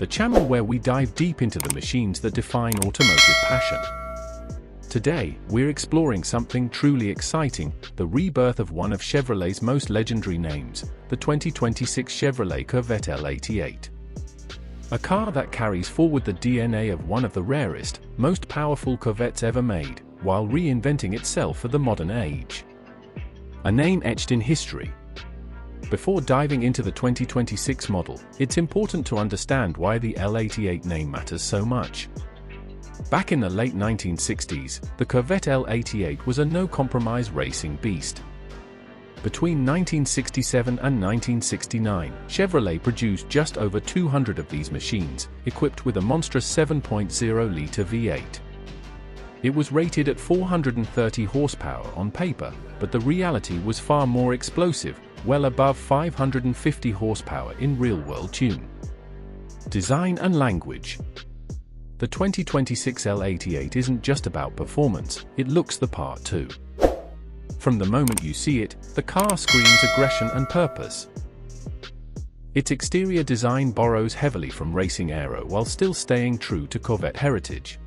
channel where we dive deep into the machines that define automotive passion. Today, we're exploring something truly exciting, the rebirth of one of Chevrolet's most legendary names, the 2026 Chevrolet Corvette L88. A car that carries forward the DNA of one of the rarest, most powerful Corvettes ever made, while reinventing itself for the modern age. A name etched in history. Before diving into the 2026 model, it's important to understand why the L88 name matters so much. Back in the late 1960s, the Corvette L88 was a no-compromise racing beast. Between 1967 and 1969, Chevrolet produced just over 200 of these machines, equipped with a monstrous 7.0-liter V8. It was rated at 430 horsepower on paper, but the reality was far more explosive, well above 550 horsepower in real-world tune. Design and language. The 2026 L88 isn't just about performance, it looks the part too. From the moment you see it, the car screams aggression and purpose. Its exterior design borrows heavily from racing aero while still staying true to Corvette heritage.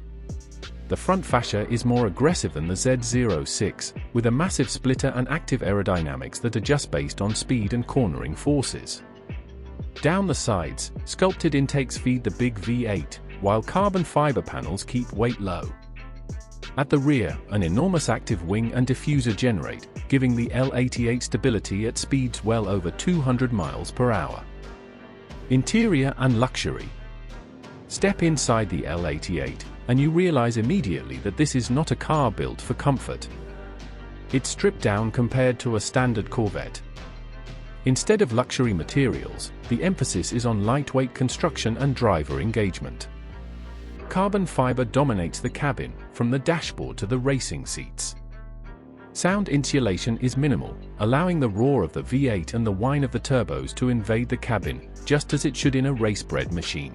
The front fascia is more aggressive than the Z06, with a massive splitter and active aerodynamics that adjust based on speed and cornering forces. Down the sides, sculpted intakes feed the big V8, while carbon fiber panels keep weight low. At the rear, an enormous active wing and diffuser generate, giving the L88 stability at speeds well over 200 miles per hour. Interior and luxury. Step inside the L88, and you realize immediately that this is not a car built for comfort. It's stripped down compared to a standard Corvette. Instead of luxury materials, the emphasis is on lightweight construction and driver engagement. Carbon fiber dominates the cabin, from the dashboard to the racing seats. Sound insulation is minimal, allowing the roar of the V8 and the whine of the turbos to invade the cabin, just as it should in a race-bred machine.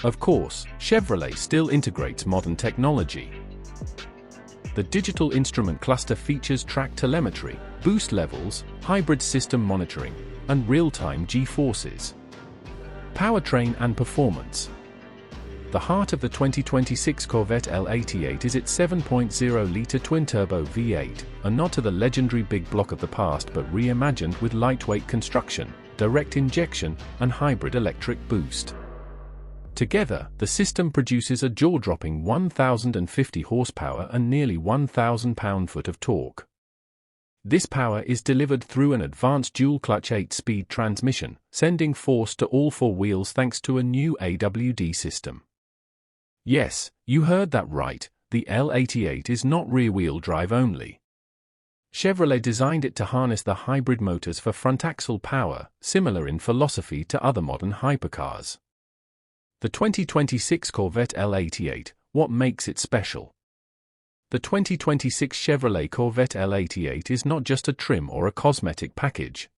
Of course, Chevrolet still integrates modern technology. The digital instrument cluster features track telemetry, boost levels, hybrid system monitoring, and real-time G-forces. Powertrain and performance. The heart of the 2026 Corvette L88 is its 7.0-liter twin-turbo V8, a nod to the legendary big block of the past but reimagined with lightweight construction, direct injection, and hybrid electric boost. Together, the system produces a jaw-dropping 1,050 horsepower and nearly 1,000 pound-foot of torque. This power is delivered through an advanced dual-clutch 8-speed transmission, sending force to all four wheels thanks to a new AWD system. Yes, you heard that right, the L88 is not rear-wheel drive only. Chevrolet designed it to harness the hybrid motors for front-axle power, similar in philosophy to other modern hypercars. The 2026 Corvette L88, what makes it special? The 2026 Chevrolet Corvette L88 is not just a trim or a cosmetic package.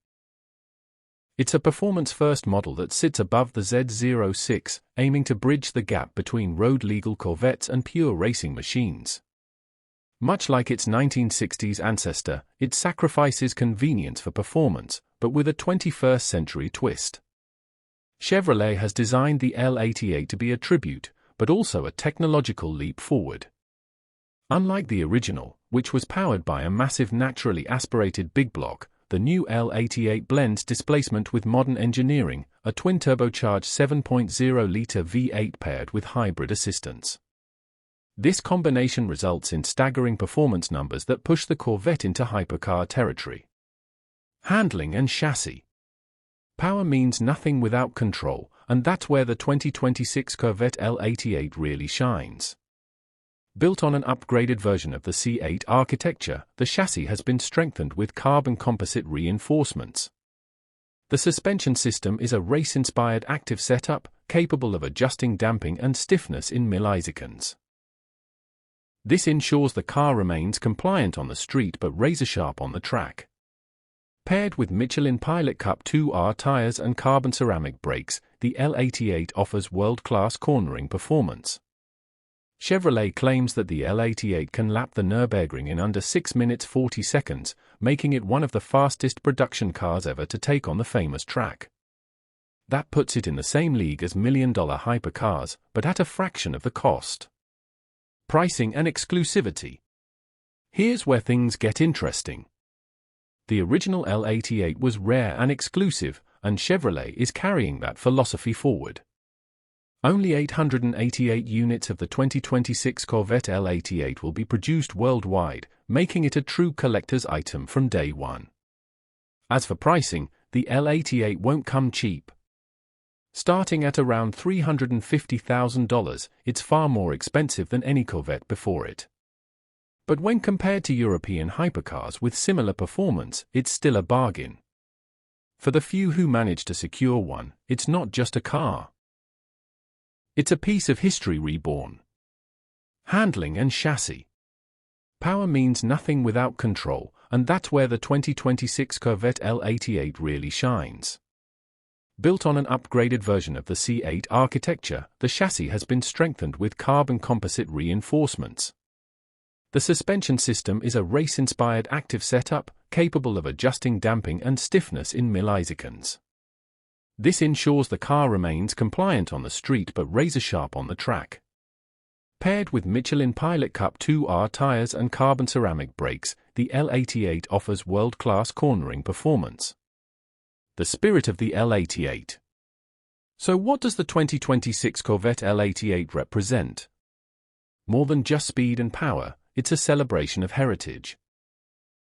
It's a performance-first model that sits above the Z06, aiming to bridge the gap between road-legal Corvettes and pure racing machines. Much like its 1960s ancestor, it sacrifices convenience for performance, but with a 21st-century twist. Chevrolet has designed the L88 to be a tribute, but also a technological leap forward. Unlike the original, which was powered by a massive naturally aspirated big block, the new L88 blends displacement with modern engineering, a twin-turbocharged 7.0-liter V8 paired with hybrid assistance. This combination results in staggering performance numbers that push the Corvette into hypercar territory. Handling and chassis. Power means nothing without control, and that's where the 2026 Corvette L88 really shines. Built on an upgraded version of the C8 architecture, the chassis has been strengthened with carbon composite reinforcements. The suspension system is a race-inspired active setup, capable of adjusting damping and stiffness in milliseconds. This ensures the car remains compliant on the street but razor-sharp on the track. Paired with Michelin Pilot Cup 2R tires and carbon ceramic brakes, the L88 offers world-class cornering performance. Chevrolet claims that the L88 can lap the Nürburgring in under 6 minutes 40 seconds, making it one of the fastest production cars ever to take on the famous track. That puts it in the same league as million-dollar hypercars, but at a fraction of the cost. Pricing and exclusivity. Here's where things get interesting. The original L88 was rare and exclusive, and Chevrolet is carrying that philosophy forward. Only 888 units of the 2026 Corvette L88 will be produced worldwide, making it a true collector's item from day one. As for pricing, the L88 won't come cheap. Starting at around $350,000, it's far more expensive than any Corvette before it. But when compared to European hypercars with similar performance, it's still a bargain. For the few who manage to secure one, it's not just a car. It's a piece of history reborn. Handling and chassis. Power means nothing without control, and that's where the 2026 Corvette L88 really shines. Built on an upgraded version of the C8 architecture, the chassis has been strengthened with carbon composite reinforcements. The suspension system is a race-inspired active setup, capable of adjusting damping and stiffness in milliseconds. This ensures the car remains compliant on the street but razor-sharp on the track. Paired with Michelin Pilot Cup 2R tires and carbon ceramic brakes, the L88 offers world-class cornering performance. The spirit of the L88. So what does the 2026 Corvette L88 represent? More than just speed and power, it's a celebration of heritage.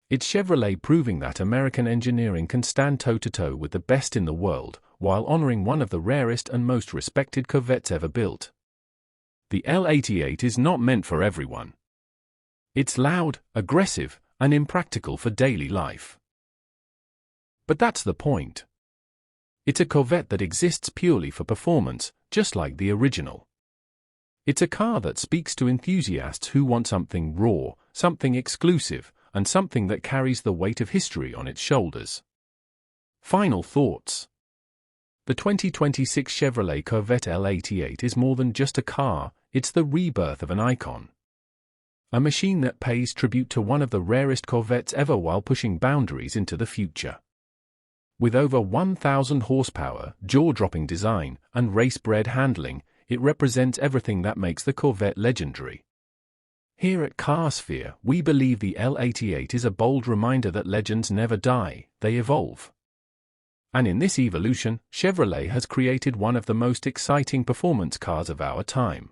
It's Chevrolet proving that American engineering can stand toe-to-toe with the best in the world, while honoring one of the rarest and most respected Corvettes ever built. The L88 is not meant for everyone. It's loud, aggressive, and impractical for daily life. But that's the point. It's a Corvette that exists purely for performance, just like the original. It's a car that speaks to enthusiasts who want something raw, something exclusive, and something that carries the weight of history on its shoulders. Final thoughts. The 2026 Chevrolet Corvette L88 is more than just a car, it's the rebirth of an icon. A machine that pays tribute to one of the rarest Corvettes ever while pushing boundaries into the future. With over 1,000 horsepower, jaw-dropping design, and race-bred handling, it represents everything that makes the Corvette legendary. Here at CarSphere, we believe the L88 is a bold reminder that legends never die, they evolve. And in this evolution, Chevrolet has created one of the most exciting performance cars of our time.